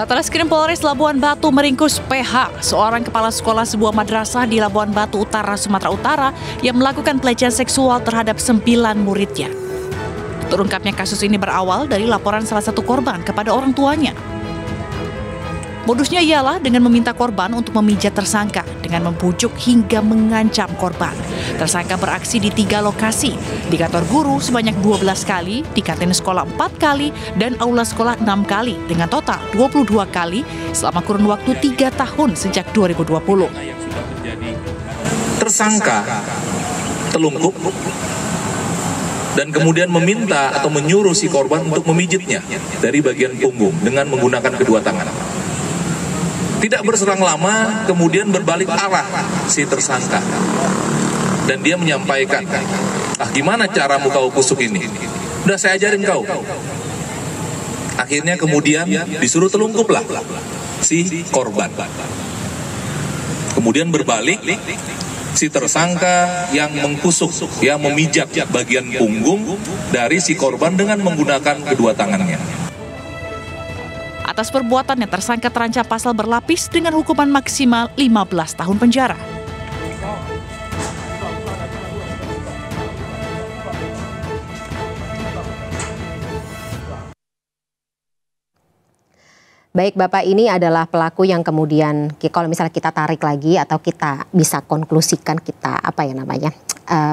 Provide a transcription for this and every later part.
Satreskrim Polres Labuan Batu meringkus PH, seorang kepala sekolah sebuah madrasah di Labuan Batu Utara, Sumatera Utara yang melakukan pelecehan seksual terhadap 9 muridnya. Terungkapnya kasus ini berawal dari laporan salah satu korban kepada orang tuanya. Modusnya ialah dengan meminta korban untuk memijat tersangka dengan membujuk hingga mengancam korban. Tersangka beraksi di 3 lokasi, di kantor guru sebanyak 12 kali, di kantin sekolah 4 kali, dan aula sekolah 6 kali, dengan total 22 kali selama kurun waktu 3 tahun sejak 2020. Tersangka telungkup dan kemudian meminta atau menyuruh si korban untuk memijitnya dari bagian punggung dengan menggunakan kedua tangan. Tidak berselang lama, kemudian berbalik arah si tersangka. Dan dia menyampaikan, gimana caramu kau kusuk ini? Udah saya ajarin kau. Akhirnya kemudian disuruh telungkuplah si korban. Kemudian berbalik, si tersangka yang mengkusuk, yang memijat bagian punggung dari si korban dengan menggunakan kedua tangannya. Atas perbuatannya, tersangka terancam pasal berlapis dengan hukuman maksimal 15 tahun penjara. Baik Bapak, ini adalah pelaku yang kemudian kalau misalnya kita tarik lagi atau kita bisa konklusikan, kita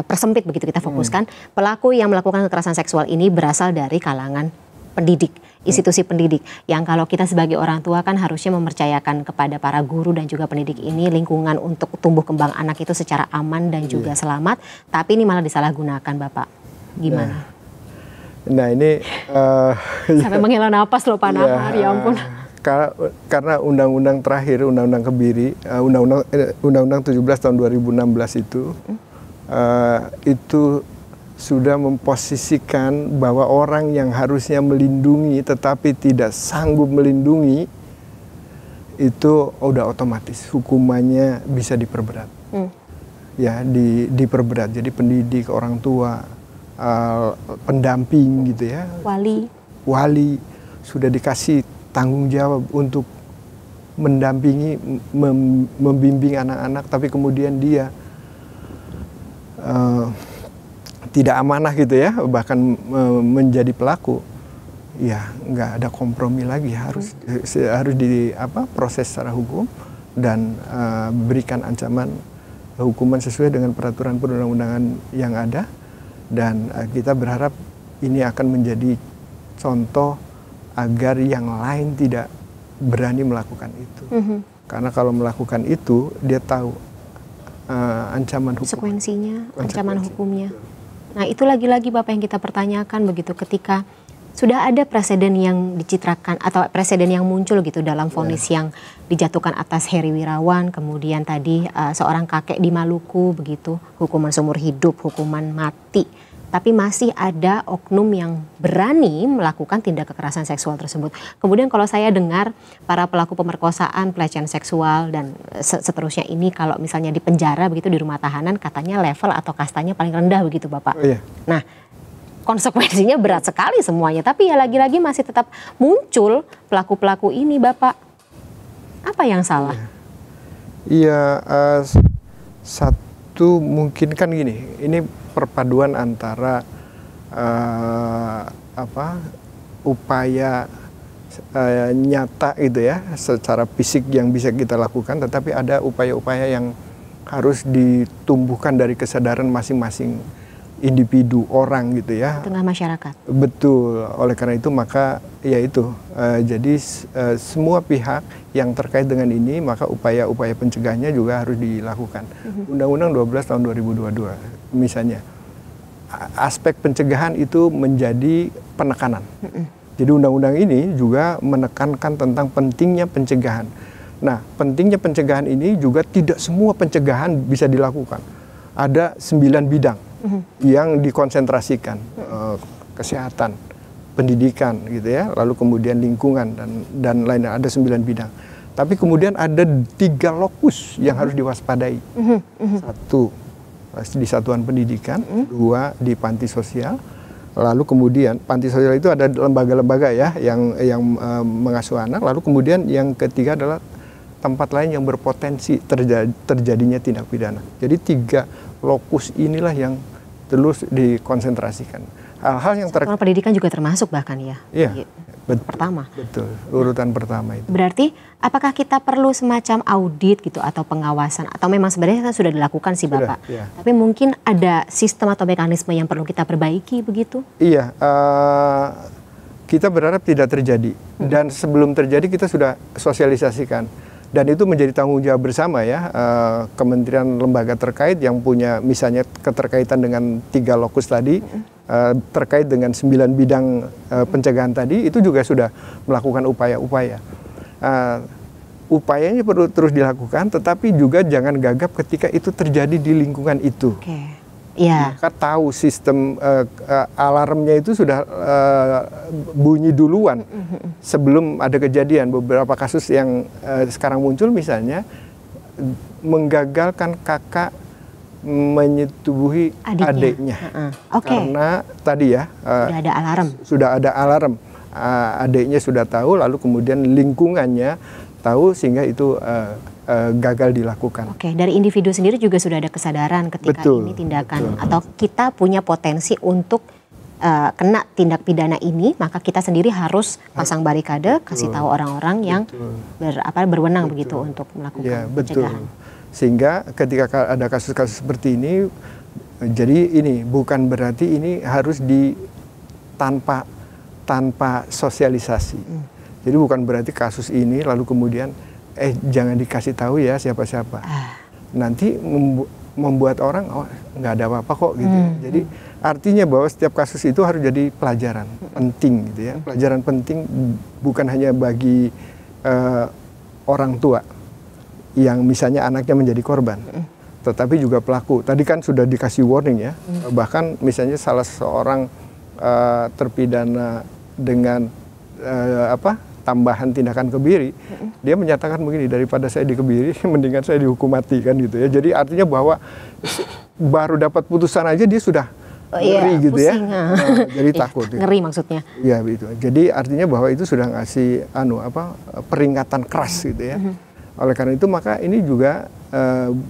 persempit begitu, kita fokuskan. Pelaku yang melakukan kekerasan seksual ini berasal dari kalangan pendidik, institusi pendidik, yang kalau kita sebagai orang tua kan harusnya mempercayakan kepada para guru dan juga pendidik ini lingkungan untuk tumbuh kembang anak itu secara aman dan juga selamat, tapi ini malah disalahgunakan. Bapak, gimana? Nah ini sampai menghela napas loh Pak Nahar, ya ampun. Karena undang-undang terakhir, undang-undang Kebiri, undang-undang 17 tahun 2016 itu sudah memposisikan bahwa orang yang harusnya melindungi tetapi tidak sanggup melindungi itu udah otomatis hukumannya bisa diperberat. Ya, diperberat. Jadi pendidik, orang tua, pendamping gitu ya. Wali sudah dikasih tanggung jawab untuk mendampingi, membimbing anak-anak, tapi kemudian dia tidak amanah gitu ya, bahkan menjadi pelaku, ya nggak ada kompromi lagi, harus proses secara hukum dan berikan ancaman hukuman sesuai dengan peraturan perundang-undangan yang ada, dan kita berharap ini akan menjadi contoh agar yang lain tidak berani melakukan itu. Karena kalau melakukan itu dia tahu ancaman hukum, konsekuensinya, ancaman hukumnya. Nah itu lagi-lagi Bapak yang kita pertanyakan begitu, ketika sudah ada presiden yang dicitrakan atau presiden yang muncul gitu dalam vonis yang dijatuhkan atas Heri Wirawan, kemudian tadi seorang kakek di Maluku begitu, hukuman seumur hidup, hukuman mati. Tapi masih ada oknum yang berani melakukan tindak kekerasan seksual tersebut. Kemudian kalau saya dengar para pelaku pemerkosaan, pelecehan seksual dan seterusnya ini kalau misalnya di penjara begitu, di rumah tahanan, katanya level atau kastanya paling rendah begitu Bapak. Nah konsekuensinya berat sekali semuanya. Tapi ya lagi-lagi masih tetap muncul pelaku-pelaku ini Bapak. Apa yang salah? Iya, satu mungkin kan gini, ini perpaduan antara upaya nyata gitu ya, secara fisik yang bisa kita lakukan, tetapi ada upaya-upaya yang harus ditumbuhkan dari kesadaran masing-masing individu orang gitu ya. Tengah masyarakat. Betul, oleh karena itu maka ya itu, jadi semua pihak yang terkait dengan ini maka upaya-upaya pencegahannya juga harus dilakukan. Undang-Undang 12 tahun 2022 misalnya, aspek pencegahan itu menjadi penekanan. Jadi undang-undang ini juga menekankan tentang pentingnya pencegahan. Nah, pentingnya pencegahan ini juga tidak semua pencegahan bisa dilakukan. Ada 9 bidang yang dikonsentrasikan, kesehatan, pendidikan gitu ya, lalu kemudian lingkungan dan lainnya, ada 9 bidang. Tapi kemudian ada 3 lokus yang harus diwaspadai. Satu di satuan pendidikan, 2 di panti sosial, Lalu kemudian panti sosial itu ada lembaga-lembaga ya yang mengasuh anak. Lalu kemudian yang ketiga adalah tempat lain yang berpotensi terjadinya tindak pidana. Jadi 3 lokus inilah yang terus dikonsentrasikan. Hal-hal yang pendidikan juga termasuk bahkan ya. Iya. Betul, pertama. Betul, urutan pertama itu. Berarti apakah kita perlu semacam audit gitu atau pengawasan, atau memang sebenarnya kan sudah dilakukan sih Bapak, ya. Tapi mungkin ada sistem atau mekanisme yang perlu kita perbaiki begitu? Iya, kita berharap tidak terjadi, dan sebelum terjadi kita sudah sosialisasikan, dan itu menjadi tanggung jawab bersama ya, kementerian lembaga terkait yang punya misalnya keterkaitan dengan 3 lokus tadi, terkait dengan 9 bidang pencegahan tadi, itu juga sudah melakukan upaya-upaya. Upayanya perlu terus dilakukan, tetapi juga jangan gagap ketika itu terjadi di lingkungan itu. Ya. Maka tahu sistem alarmnya itu sudah bunyi duluan sebelum ada kejadian. Beberapa kasus yang sekarang muncul misalnya menggagalkan kakak menyetubuhi adiknya. Karena tadi ya sudah ada alarm. Sudah ada alarm. Adiknya sudah tahu, lalu kemudian lingkungannya tahu, sehingga itu gagal dilakukan. Dari individu sendiri juga sudah ada kesadaran ketika ini tindakan atau kita punya potensi untuk kena tindak pidana ini, maka kita sendiri harus pasang barikade, kasih tahu orang-orang yang berwenang begitu untuk melakukan pencegahan. Sehingga ketika ada kasus-kasus seperti ini, jadi ini bukan berarti ini harus tanpa sosialisasi. Jadi bukan berarti kasus ini lalu kemudian jangan dikasih tahu ya siapa-siapa. Nanti membuat orang nggak ada apa-apa kok gitu. Jadi artinya bahwa setiap kasus itu harus jadi pelajaran penting gitu ya. Pelajaran penting bukan hanya bagi orang tua yang misalnya anaknya menjadi korban, tetapi juga pelaku. Tadi kan sudah dikasih warning ya, bahkan misalnya salah seorang terpidana dengan tambahan tindakan kebiri, dia menyatakan begini, daripada saya dikebiri, mendingan saya dihukum mati kan gitu ya. Jadi artinya bahwa baru dapat putusan aja dia sudah ngeri gitu pusing, ya, jadi takut. Ngeri maksudnya. Iya begitu. Jadi artinya bahwa itu sudah ngasih peringatan keras gitu ya. Oleh karena itu maka ini juga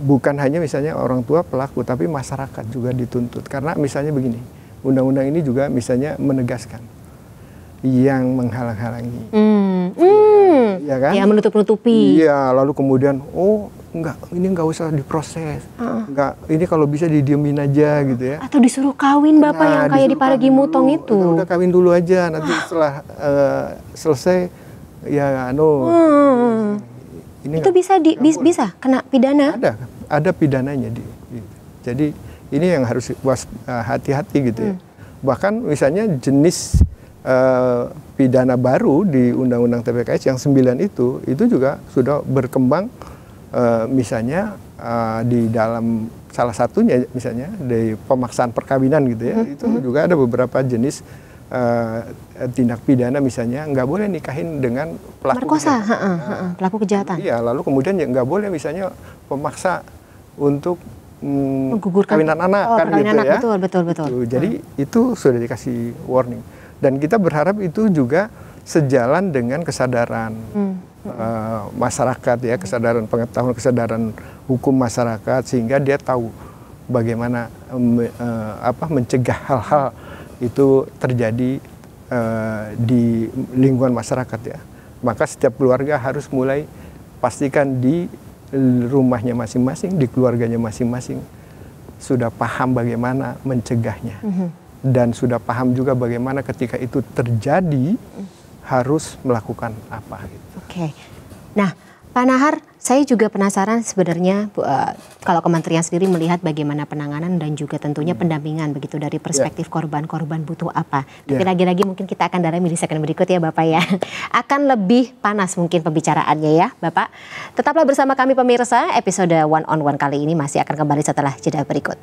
bukan hanya misalnya orang tua pelaku, tapi masyarakat juga dituntut. Karena misalnya begini, undang-undang ini juga misalnya menegaskan yang menghalang-halangi, ya kan? Ya, menutup-nutupi. Iya, lalu kemudian ini nggak usah diproses, ini kalau bisa didiemin aja gitu ya. Atau disuruh kawin Bapak yang kayak di Parigi Mutong itu. Udah kawin dulu aja, nanti setelah selesai ya itu bisa kena pidana? Ada pidananya. Jadi ini yang harus hati-hati gitu ya. Bahkan misalnya jenis pidana baru di Undang-Undang TPKS yang 9 itu juga sudah berkembang, misalnya di dalam salah satunya misalnya dari pemaksaan perkawinan gitu ya. Itu juga ada beberapa jenis tindak pidana, misalnya nggak boleh nikahin dengan pelaku merkosa, pelaku kejahatan. Iya, lalu kemudian ya nggak boleh misalnya pemaksa untuk menggugurkan kawinan anak kan gitu anak, ya. Betul. Jadi itu sudah dikasih warning, dan kita berharap itu juga sejalan dengan kesadaran masyarakat ya, kesadaran pengetahuan, kesadaran hukum masyarakat, sehingga dia tahu bagaimana mencegah hal-hal itu terjadi di lingkungan masyarakat ya. Maka setiap keluarga harus mulai pastikan di rumahnya masing-masing, di keluarganya masing-masing sudah paham bagaimana mencegahnya, dan sudah paham juga bagaimana ketika itu terjadi harus melakukan apa gitu. Nah, Pak Nahar, saya juga penasaran sebenarnya kalau kementerian sendiri melihat bagaimana penanganan dan juga tentunya pendampingan begitu dari perspektif korban butuh apa. Tapi lagi-lagi mungkin kita akan dalami di segmen berikut ya Bapak ya. Akan lebih panas mungkin pembicaraannya ya Bapak. Tetaplah bersama kami pemirsa, episode One on One kali ini masih akan kembali setelah jeda berikut.